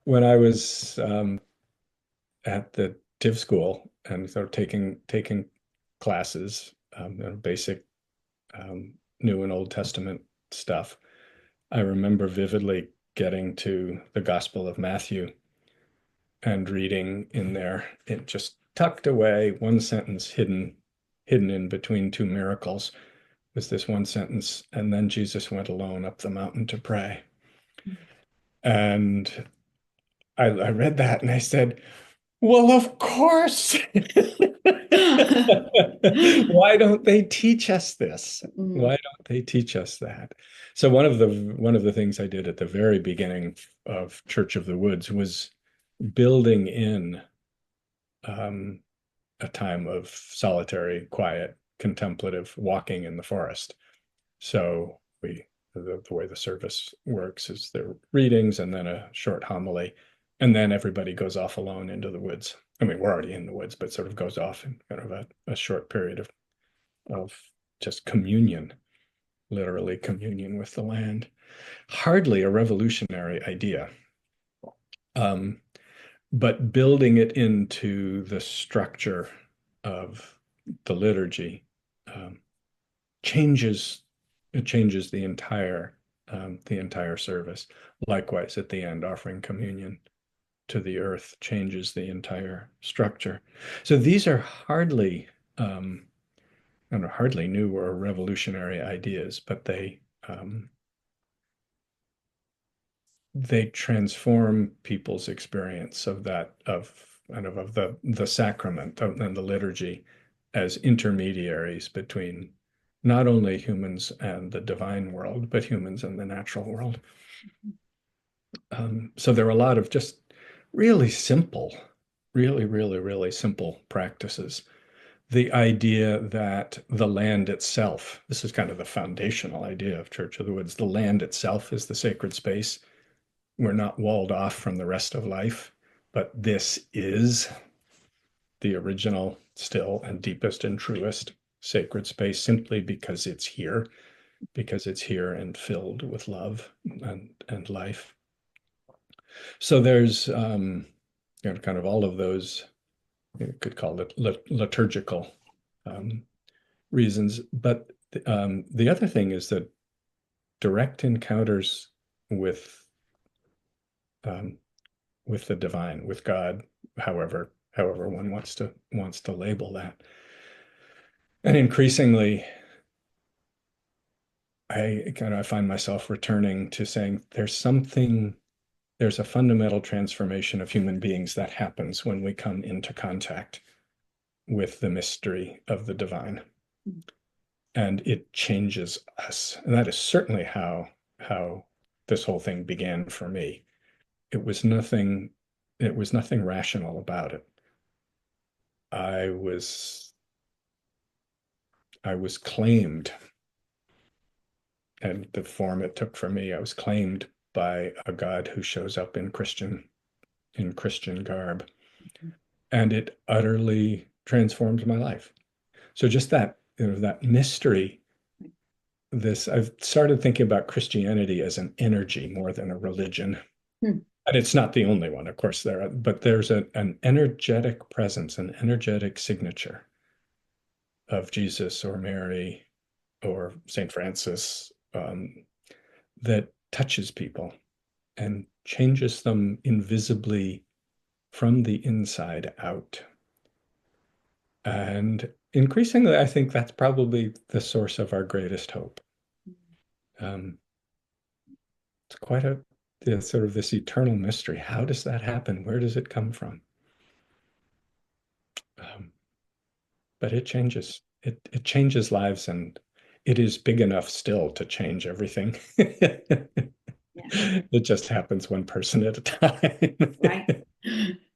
when I was at the div school and sort of taking classes, basic New and Old Testament stuff, I remember vividly getting to the Gospel of Matthew and reading in there, it just tucked away, one sentence hidden in between two miracles was this one sentence, and then Jesus went alone up the mountain to pray. And I read that and I said, well, of course. Why don't they teach us this? Mm, Why don't they teach us that? So one of the things I did at the very beginning of Church of the Woods was building in um, a time of solitary, quiet, contemplative walking in the forest. So the way the service works is there are readings and then a short homily, and then everybody goes off alone into the woods. I mean, we're already in the woods, but sort of goes off in kind of a short period of just communion, literally communion with the land. Hardly a revolutionary idea, um, but building it into the structure of the liturgy um, changes it changes the entire service. Likewise, at the end, offering communion to the earth changes the entire structure. So these are um, I don't know, hardly new or revolutionary ideas, but they transform people's experience of that of the sacrament and the liturgy as intermediaries between not only humans and the divine world, but humans and the natural world. So there are a lot of just really simple, really simple practices. The idea that the land itself, this is kind of the foundational idea of Church of the Woods, the land itself is the sacred space. We're not walled off from the rest of life, but this is the original, still, and deepest and truest sacred space simply because it's here and filled with love and life. So there's kind of all of those, you could call it liturgical um, reasons. But the other thing is that direct encounters with um, with the divine, with God, however one wants to label that. And increasingly, I find myself returning to saying there's a fundamental transformation of human beings that happens when we come into contact with the mystery of the divine. And it changes us. And that is certainly how this whole thing began for me. It was nothing, it was nothing rational about it. I was I was claimed, and the form it took for me, I was claimed by a God who shows up in Christian garb, and it utterly transformed my life. So just that mystery, this I've started thinking about Christianity as an energy more than a religion. mm, And it's not the only one, of course, but there's an energetic presence, an energetic signature of Jesus or Mary or St. Francis that touches people and changes them invisibly from the inside out. And increasingly, I think that's probably the source of our greatest hope. Um, it's quite sort of this eternal mystery. How does that happen? Where does it come from? Um, but it changes. It changes lives, and it is big enough still to change everything. yeah, It just happens one person at a time. right.